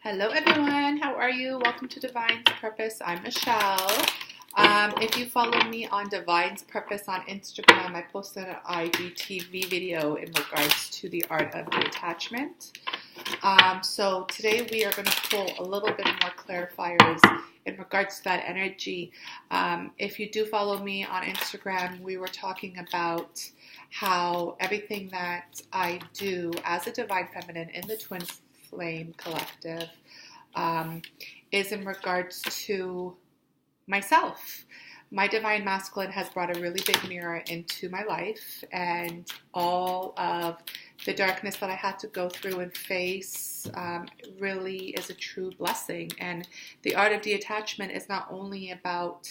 Hello everyone, how are you? Welcome to Divine's Purpose. I'm Michelle. If you follow me on Divine's Purpose on Instagram, I posted an IGTV video in regards to the art of detachment. So today we are going to pull a little bit more clarifiers in regards to that energy. If you do follow me on Instagram, we were talking about how everything that I do as a Divine Feminine in the Twin Flame Collective is in regards to myself. My Divine Masculine has brought a really big mirror into my life, and all of the darkness that I had to go through and face really is a true blessing. And the art of detachment is not only about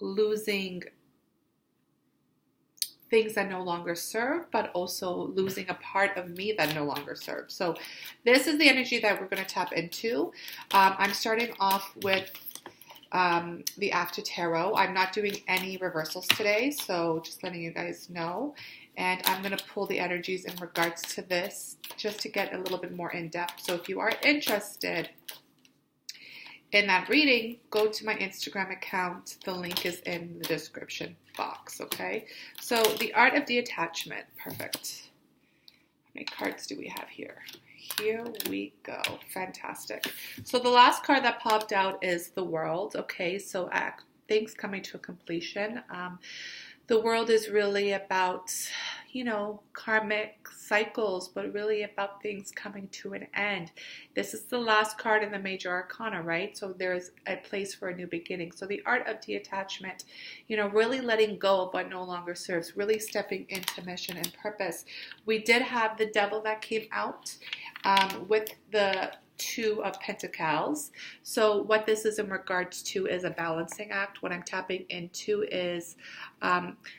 losing things that no longer serve, but also losing a part of me that no longer serves. So this is the energy that we're going to tap into. I'm starting off with the After Tarot. I'm not doing any reversals today, so just letting you guys know. And I'm going to pull the energies in regards to this just to get a little bit more in depth. So if you are interested in that reading, go to my Instagram account. The link is in the description box, okay? So the art of detachment, perfect. How many cards do we have here? Here we go. Fantastic. So the last card that popped out is the World, okay? So things coming to a completion. The World is really about, karmic cycles, but really about things coming to an end. This is the last card in the Major Arcana, right? So there's a place for a new beginning. So the art of detachment, really letting go of what no longer serves, really stepping into mission and purpose. We did have the Devil that came out with the Two of Pentacles. So what this is in regards to is a balancing act. What I'm tapping into is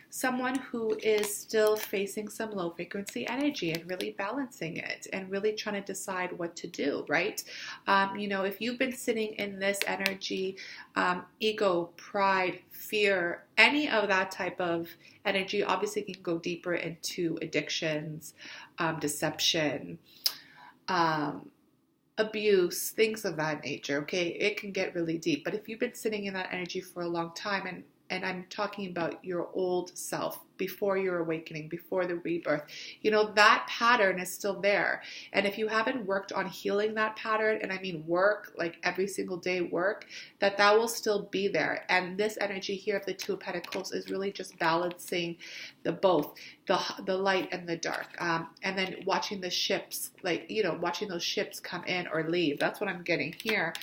someone who is still facing some low frequency energy and really balancing it and really trying to decide what to do, right? If you've been sitting in this energy, ego, pride, fear, any of that type of energy, obviously can go deeper into addictions, deception, abuse, things of that nature, okay? It can get really deep. But if you've been sitting in that energy for a long time, and I'm talking about your old self, before your awakening, before the rebirth, that pattern is still there. And if you haven't worked on healing that pattern, and I mean work, like every single day work, that will still be there. And this energy here of the Two of Pentacles is really just balancing both the light and the dark. And then watching the ships, watching those ships come in or leave. That's what I'm getting here.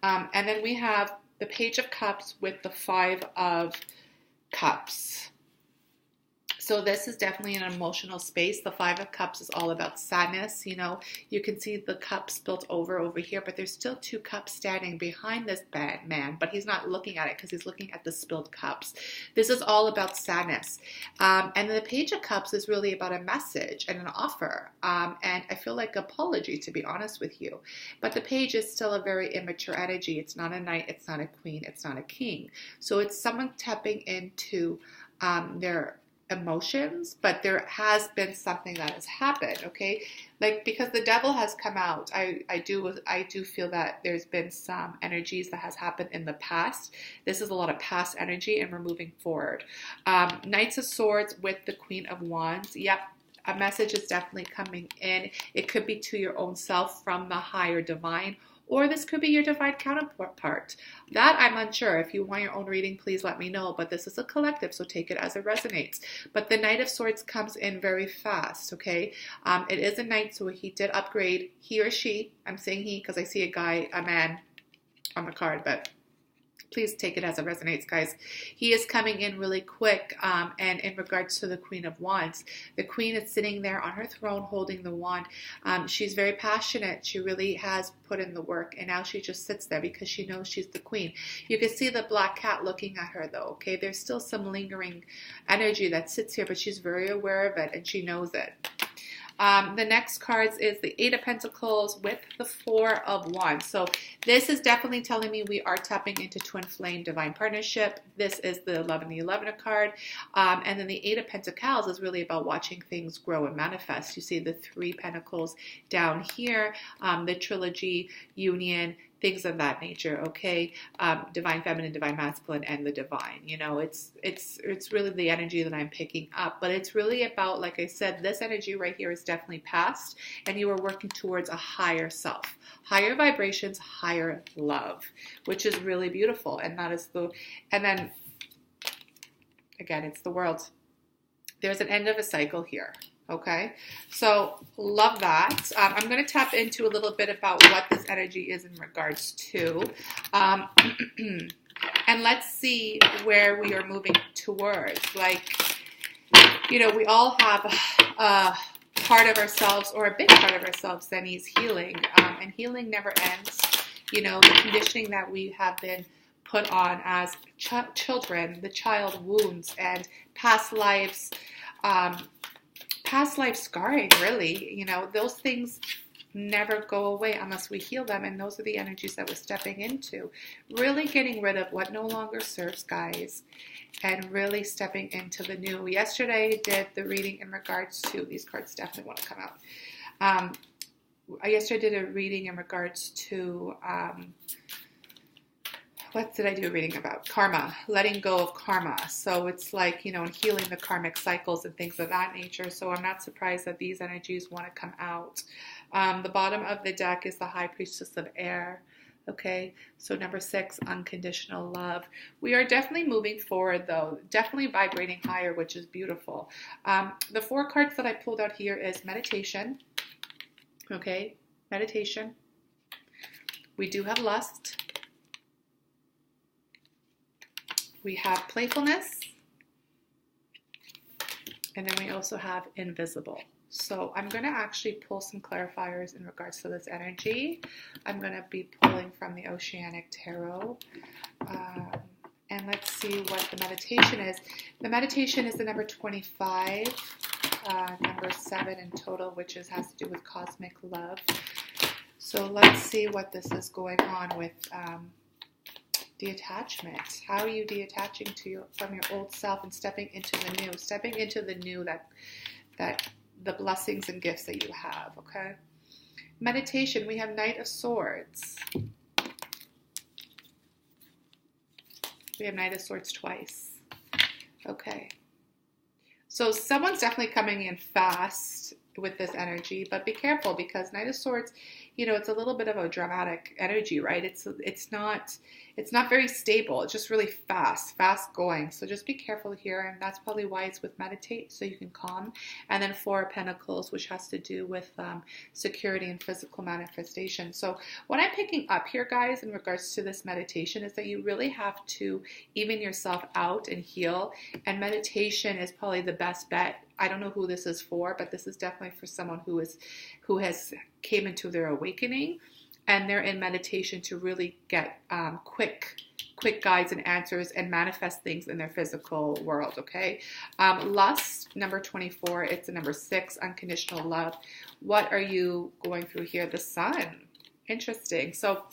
And then we have the Page of Cups with the Five of Cups. So this is definitely an emotional space. The Five of Cups is all about sadness. You can see the cup spilt over here, but there's still two cups standing behind this bad man, but he's not looking at it because he's looking at the spilled cups. This is all about sadness. And the Page of Cups is really about a message and an offer. And I feel like apology, to be honest with you. But the Page is still a very immature energy. It's not a knight, it's not a queen, it's not a king. So it's someone tapping into their emotions, but there has been something that has happened, okay? Because the Devil has come out, I do feel that there's been some energies that has happened in the past. This is a lot of past energy, and we're moving forward. Knights of Swords with the Queen of Wands. Yep, a message is definitely coming in. It could be to your own self from the higher divine, or this could be your divine counterpart. That I'm unsure. If you want your own reading, please let me know. But this is a collective, so take it as it resonates. But the Knight of Swords comes in very fast, okay? It is a knight, so he did upgrade. He or she, I'm saying he because I see a man on the card, but please take it as it resonates, guys. He is coming in really quick. And in regards to the Queen of Wands, the Queen is sitting there on her throne holding the wand. She's very passionate. She really has put in the work. And now she just sits there because she knows she's the queen. You can see the black cat looking at her, though, okay? There's still some lingering energy that sits here, but she's very aware of it and she knows it. The next cards is the Eight of Pentacles with the Four of Wands. So this is definitely telling me we are tapping into twin flame divine partnership. This is the 11 and the 11 card. And then the Eight of Pentacles is really about watching things grow and manifest. You see the Three Pentacles down here, the trilogy, union, things of that nature, okay? Divine feminine, divine masculine, and the divine. You know, it's really the energy that I'm picking up, but it's really about, like I said, this energy right here is definitely past, and you are working towards a higher self, higher vibrations, higher love, which is really beautiful. And that is and then again, it's the world. There's an end of a cycle here. Okay, so love that. I'm going to tap into a little bit about what this energy is in regards to. And let's see where we are moving towards. Like, you know, we all have a part of ourselves, or a big part of ourselves, that needs healing. And healing never ends. You know, the conditioning that we have been put on as children, the child wounds and past lives, past life scarring, really, you know, those things never go away unless we heal them. And those are the energies that we're stepping into. Really getting rid of what no longer serves, guys, and really stepping into the new. Yesterday I did the reading in regards to, these cards definitely want to come out. Yesterday I did a reading in regards to, what did I do a reading about? Karma, letting go of karma. So it's like, you know, healing the karmic cycles and things of that nature. So I'm not surprised that these energies want to come out. The bottom of the deck is the High Priestess of Air. Okay, so number 6, unconditional love. We are definitely moving forward, though. Definitely vibrating higher, which is beautiful. The 4 cards that I pulled out here is meditation. Okay, meditation. We do have lust. We have playfulness, and then we also have invisible. So I'm going to actually pull some clarifiers in regards to this energy. I'm going to be pulling from the Oceanic Tarot. And let's see what the meditation is. The meditation is the number 25, number 7 in total, which has to do with cosmic love. So let's see what this is going on with detachment. How are you detaching from your old self and stepping into the new? Stepping into the new, that the blessings and gifts that you have, okay? Meditation, we have Knight of Swords. We have Knight of Swords twice. Okay. So someone's definitely coming in fast with this energy, but be careful, because Knight of Swords, you know, it's a little bit of a dramatic energy, right? It's not very stable. It's just really fast going. So just be careful here, and that's probably why it's with meditate, so you can calm. And then 4 of Pentacles, which has to do with security and physical manifestation. So what I'm picking up here, guys, in regards to this meditation, is that you really have to even yourself out and heal. And meditation is probably the best bet. I don't know who this is for, but this is definitely for someone who has came into their awakening, and they're in meditation to really get quick guides and answers and manifest things in their physical world, okay? Lust, number 24, it's a number 6, unconditional love. What are you going through here? The Sun. Interesting. So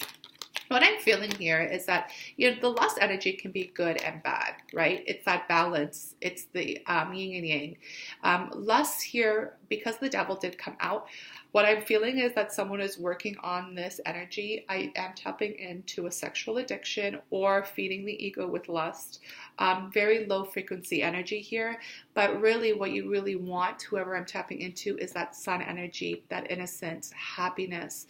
what I'm feeling here is that, you know, the lust energy can be good and bad, right? It's that balance. It's the yin and yang. Lust here, because the devil did come out, what I'm feeling is that someone is working on this energy. I am tapping into a sexual addiction or feeding the ego with lust. Very low frequency energy here. But really what you really want, whoever I'm tapping into, is that sun energy, that innocence, happiness.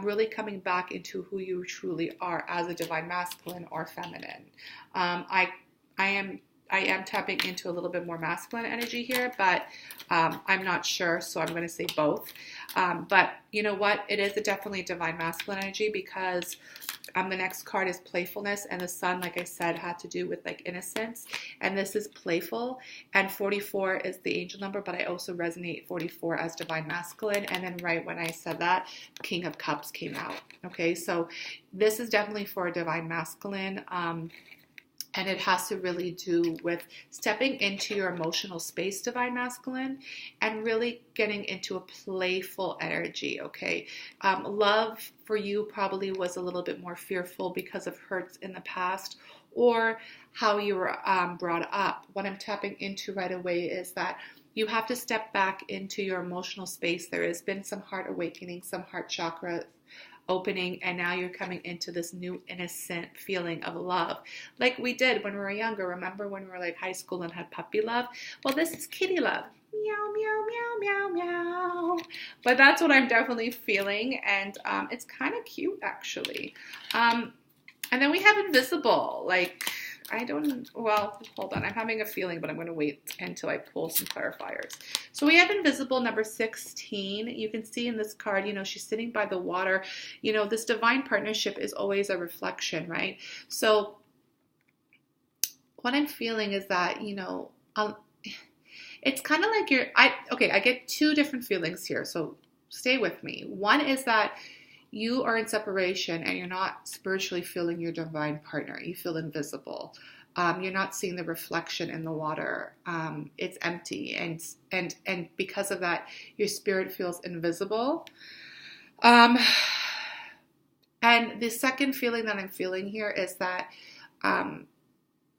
Really coming back into who you truly are as a divine masculine or feminine. I am tapping into a little bit more masculine energy here, but I'm not sure, so I'm going to say both. But you know what? It is definitely divine masculine energy, because the next card is playfulness, and the sun, like I said, had to do with like innocence, and this is playful, and 44 is the angel number, but I also resonate 44 as divine masculine. And then right when I said that, King of Cups came out. Okay, so this is definitely for a divine masculine. And it has to really do with stepping into your emotional space, Divine Masculine, and really getting into a playful energy, okay? Love for you probably was a little bit more fearful because of hurts in the past or how you were brought up. What I'm tapping into right away is that you have to step back into your emotional space. There has been some heart awakening, some heart chakra opening, and now you're coming into this new innocent feeling of love like we did when we were younger. Remember when we were like high school and had puppy love? Well, this is kitty love. Meow, meow, meow, meow, meow. But that's what I'm definitely feeling, and it's kind of cute actually. And then we have invisible, like well, hold on. I'm having a feeling, but I'm going to wait until I pull some clarifiers. So we have invisible number 16. You can see in this card, she's sitting by the water. This divine partnership is always a reflection, right? So what I'm feeling is that, it's kind of like I get two different feelings here. So stay with me. One is that you are in separation and you're not spiritually feeling your divine partner. You feel invisible. You're not seeing the reflection in the water. It's empty, and because of that, your spirit feels invisible. And the second feeling that I'm feeling here is that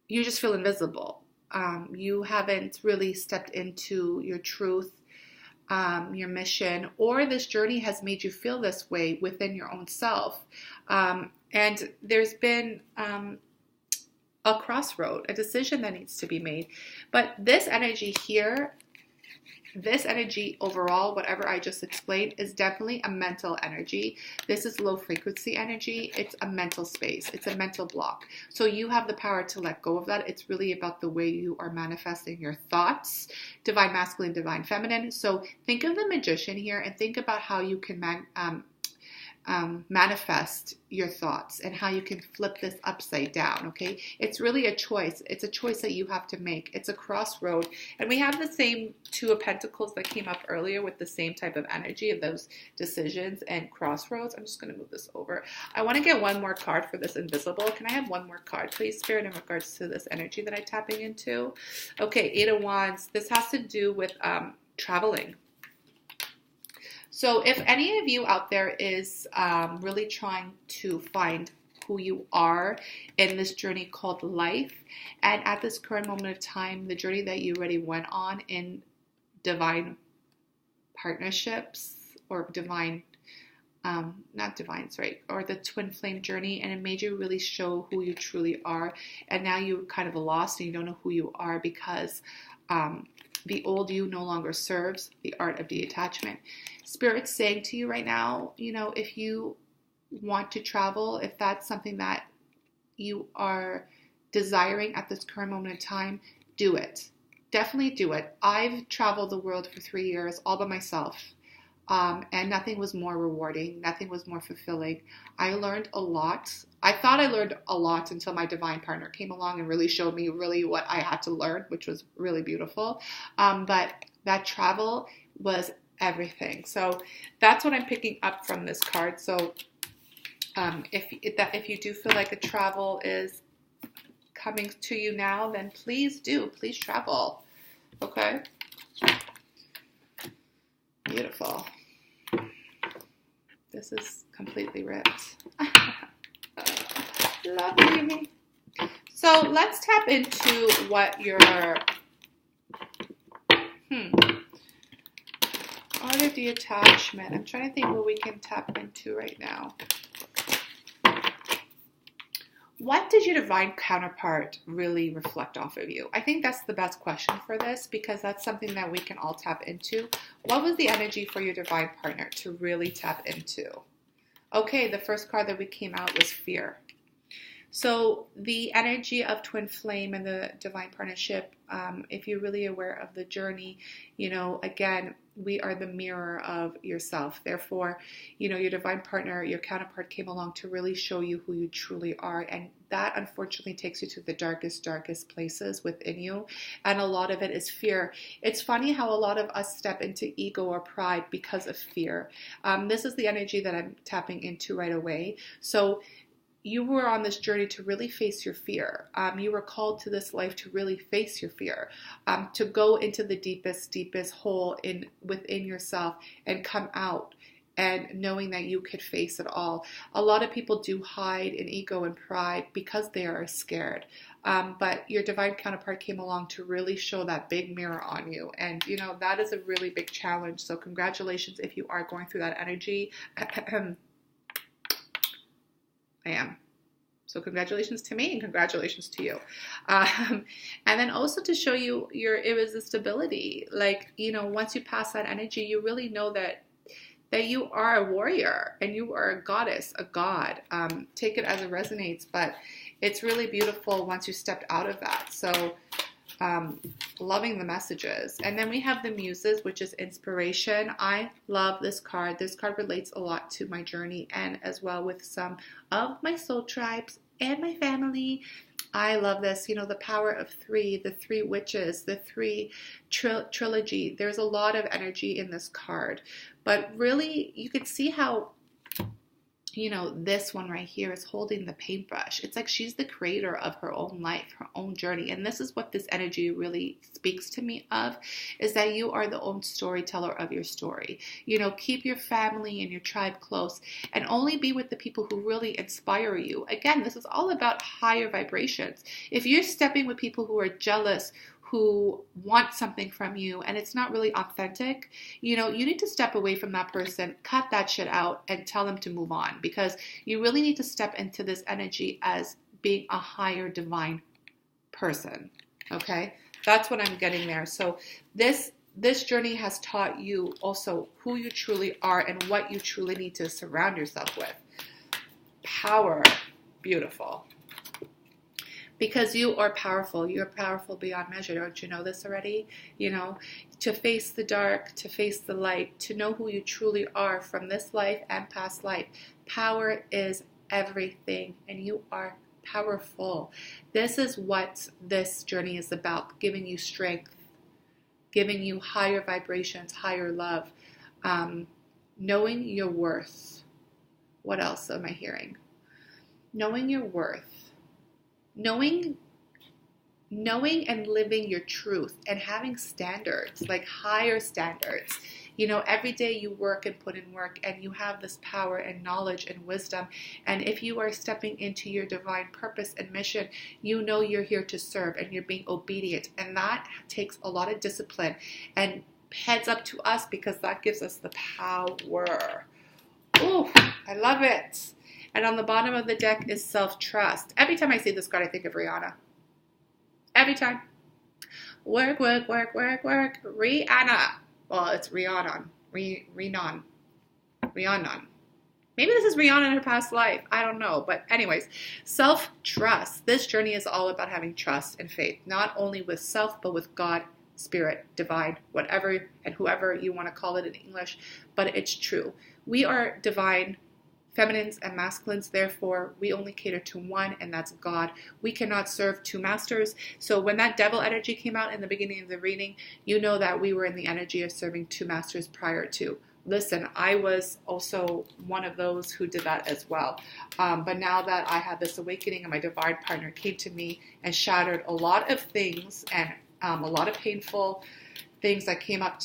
you just feel invisible. You haven't really stepped into your truth, your mission, or this journey has made you feel this way within your own self. And there's been a crossroad, a decision that needs to be made. But this energy here, this energy overall, whatever I just explained, is definitely a mental energy. This is low frequency energy. It's a mental space. It's a mental block. So you have the power to let go of that. It's really about the way you are manifesting your thoughts, divine masculine, divine feminine. So think of the magician here and think about how you can manifest your thoughts and how you can flip this upside down, okay? It's really a choice. It's a choice that you have to make. It's a crossroad. And we have the same Two of Pentacles that came up earlier with the same type of energy of those decisions and crossroads. I'm just going to move this over. I want to get one more card for this invisible. Can I have one more card, please, Spirit, in regards to this energy that I'm tapping into? Okay, Eight of Wands. This has to do with traveling. So if any of you out there is really trying to find who you are in this journey called life, and at this current moment of time, the journey that you already went on in divine partnerships or divine, not divine, sorry, or the twin flame journey, and it made you really show who you truly are, and now you're kind of lost and you don't know who you are because the old you no longer serves, the art of detachment. Spirit's saying to you right now, if you want to travel, if that's something that you are desiring at this current moment in time, do it. Definitely do it. I've traveled the world for 3 years all by myself. And nothing was more rewarding. Nothing was more fulfilling. I learned a lot. I thought I learned a lot until my divine partner came along and really showed me really what I had to learn, which was really beautiful. But that travel was everything. So that's what I'm picking up from this card. So if you do feel like a travel is coming to you now, then please travel. Okay. Beautiful. This is completely ripped. Lovely. So let's tap into what your art of detachment. I'm trying to think what we can tap into right now. What did your divine counterpart really reflect off of you? I think that's the best question for this because that's something that we can all tap into. What was the energy for your divine partner to really tap into? Okay, the first card that we came out was fear. So the energy of twin flame and the divine partnership, if you're really aware of the journey, again, we are the mirror of yourself. Therefore, your divine partner, your counterpart came along to really show you who you truly are. And that unfortunately takes you to the darkest places within you. And a lot of it is fear. It's funny how a lot of us step into ego or pride because of fear. This is the energy that I'm tapping into right away. So you were on this journey to really face your fear. You were called to this life to really face your fear, to go into the deepest hole within yourself and come out, and knowing that you could face it all. A lot of people do hide in ego and pride because they are scared. But your divine counterpart came along to really show that big mirror on you. And, that is a really big challenge. So congratulations if you are going through that energy. I am. So congratulations to me and congratulations to you. And then also to show you your irresistibility. Like, once you pass that energy, you really know that you are a warrior and you are a goddess, a god. Take it as it resonates, but it's really beautiful once you stepped out of that. So loving the messages. And then we have the muses, which is inspiration. I love this card. This card relates a lot to my journey and as well with some of my soul tribes and my family. I love this, the power of three, the three witches, the three trilogy. There's a lot of energy in this card, but really you can see how, this one right here is holding the paintbrush. It's like she's the creator of her own life, her own journey. And this is what this energy really speaks to me of, is that you are the own storyteller of your story. Keep your family and your tribe close and only be with the people who really inspire you. Again, this is all about higher vibrations. If you're stepping with people who are jealous, who want something from you and it's not really authentic, you need to step away from that person, cut that shit out and tell them to move on, because you really need to step into this energy as being a higher divine person. Okay? That's what I'm getting there. So this journey has taught you also who you truly are and what you truly need to surround yourself with. Power. Beautiful. Because you are powerful. You're powerful beyond measure. Don't you know this already? To face the dark, to face the light, to know who you truly are from this life and past life. Power is everything, and you are powerful. This is what this journey is about, giving you strength, giving you higher vibrations, higher love, knowing your worth. What else am I hearing? Knowing your worth. Knowing and living your truth and having standards, like higher standards. Every day you work and put in work and you have this power and knowledge and wisdom. And if you are stepping into your divine purpose and mission, you're here to serve and you're being obedient. And that takes a lot of discipline, and heads up to us because that gives us the power. Oh, I love it. And on the bottom of the deck is self-trust. Every time I see this card, I think of Rihanna. Every time. Work, work, work, work, work. Rihanna. Well, it's Rhiannon. Rhiannon. Maybe this is Rihanna in her past life. I don't know. But anyways, self-trust. This journey is all about having trust and faith, not only with self, but with God, spirit, divine, whatever and whoever you want to call it in English. But it's true. We are divine feminines and masculines, therefore we only cater to one, and that's God. We cannot serve two masters. So when that devil energy came out in the beginning of the reading, you know that we were in the energy of serving two masters prior to. Listen, I was also one of those who did that as well. But now that I had this awakening and my divine partner came to me and shattered a lot of things and a lot of painful things that came up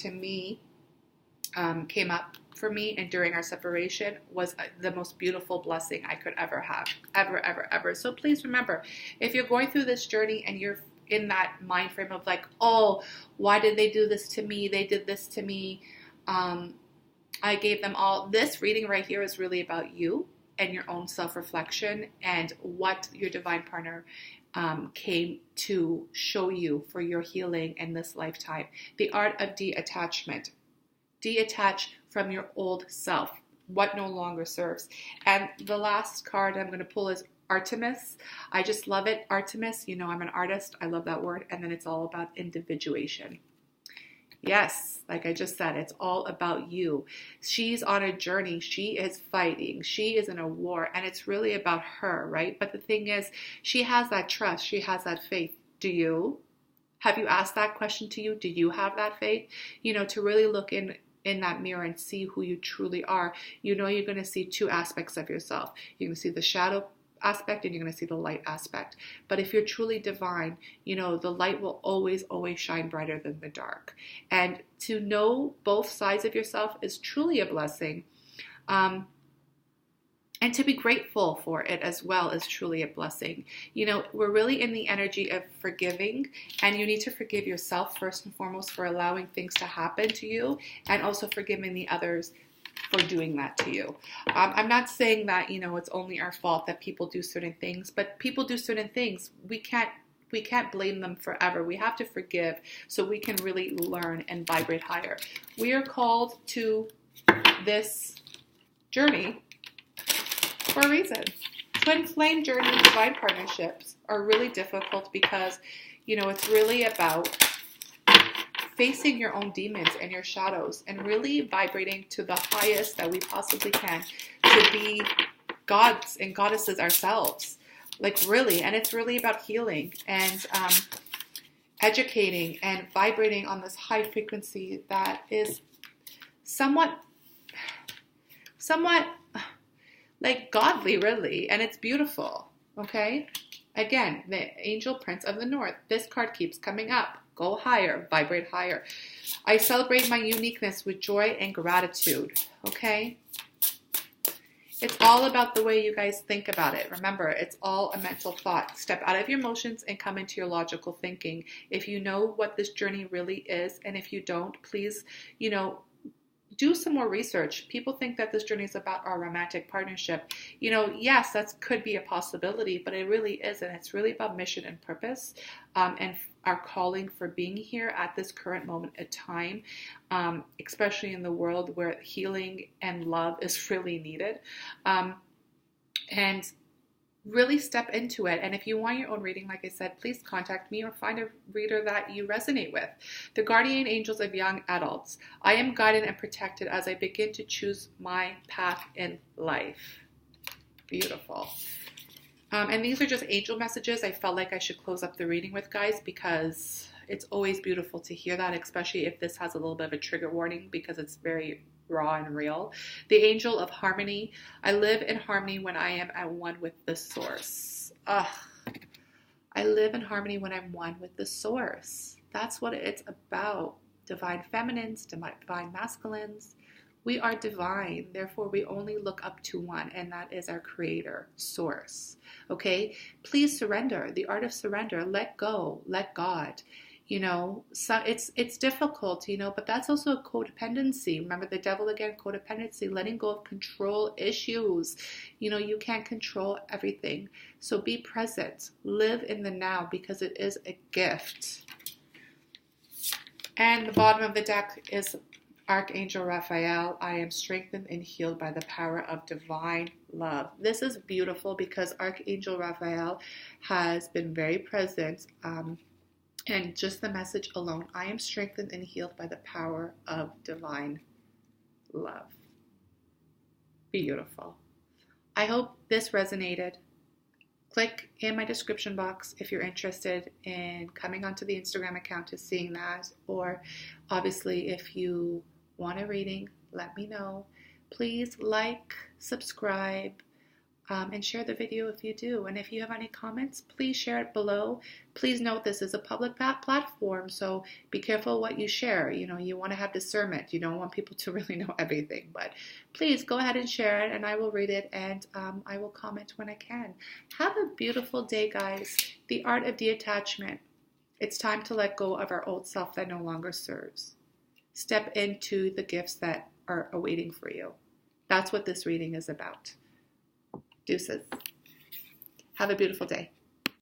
for me, and during our separation was the most beautiful blessing I could ever have. Ever. So please remember, if you're going through this journey and you're in that mind frame of like, oh, why did they do this to me? They did this to me. I gave them all. This reading right here is really about you and your own self-reflection and what your divine partner came to show you for your healing in this lifetime. The art of detachment. Detach from your old self, what no longer serves. And the last card I'm going to pull is Artemis. I just love it. Artemis, I'm an artist. I love that word. And then it's all about individuation. Yes, like I just said, it's all about you. She's on a journey. She is fighting. She is in a war. And it's really about her, right? But the thing is, she has that trust. She has that faith. Do you? Have you asked that question to you? Do you have that faith? To really look in that mirror and see who you truly are. You're going to see two aspects of yourself. You're going to see the shadow aspect and you're going to see the light aspect. But if you're truly divine, you know, the light will always, always shine brighter than the dark. And to know both sides of yourself is truly a blessing. And to be grateful for it as well is truly a blessing. You know, we're really in the energy of forgiving, and you need to forgive yourself first and foremost for allowing things to happen to you, and also forgiving the others for doing that to you. I'm not saying that, you know, it's only our fault that people do certain things, but people do certain things. We can't blame them forever. We have to forgive so we can really learn and vibrate higher. We are called to this journey for a reason. Twin flame journey divine partnerships are really difficult because, you know, it's really about facing your own demons and your shadows and really vibrating to the highest that we possibly can to be gods and goddesses ourselves. Like really, and it's really about healing and educating and vibrating on this high frequency that is somewhat like godly, really, and it's beautiful. Okay, again, the Angel Prince of the North. This card keeps coming up. Go higher, vibrate higher. I celebrate my uniqueness with joy and gratitude. Okay, it's all about the way you guys think about it. Remember, it's all a mental thought. Step out of your emotions and come into your logical thinking. If you know what this journey really is, and if you don't, please, you know, do some more research. People think that this journey is about our romantic partnership. You know, yes, that could be a possibility, but it really isn't. It's really about mission and purpose, and our calling for being here at this current moment of time, especially in the world where healing and love is really needed. And really step into it. And if you want your own reading, like I said, please contact me or find a reader that you resonate with. The guardian angels of young adults. I am guided and protected as I begin to choose my path in life. Beautiful. And these are just angel messages I felt like I should close up the reading with, guys, because it's always beautiful to hear that, especially if this has a little bit of a trigger warning because it's very raw and real. The angel of harmony. I live in harmony when I am at one with the source. I live in harmony when I'm one with the source. That's what it's about. Divine feminines, divine masculines. We are divine. Therefore, we only look up to one, and that is our creator, source. Okay? Please surrender. The art of surrender. Let go. Let God. You know, so it's difficult, you know, but that's also a codependency. Remember the devil again, codependency, letting go of control issues. You know, you can't control everything. So be present. Live in the now because it is a gift. And the bottom of the deck is Archangel Raphael. I am strengthened and healed by the power of divine love. This is beautiful because Archangel Raphael has been very present. And just the message alone, I am strengthened and healed by the power of divine love. Beautiful. I hope this resonated. Click in my description box if you're interested in coming onto the Instagram account to seeing that. Or obviously, if you want a reading, let me know. Please like, subscribe, and share the video if you do. And if you have any comments, please share it below. Please note this is a public platform, so be careful what you share. You know, you want to have discernment. You don't want people to really know everything, but please go ahead and share it, and I will read it, and I will comment when I can. Have a beautiful day, guys. The art of detachment. It's time to let go of our old self that no longer serves. Step into the gifts that are awaiting for you. That's what this reading is about. Deuces. Have a beautiful day.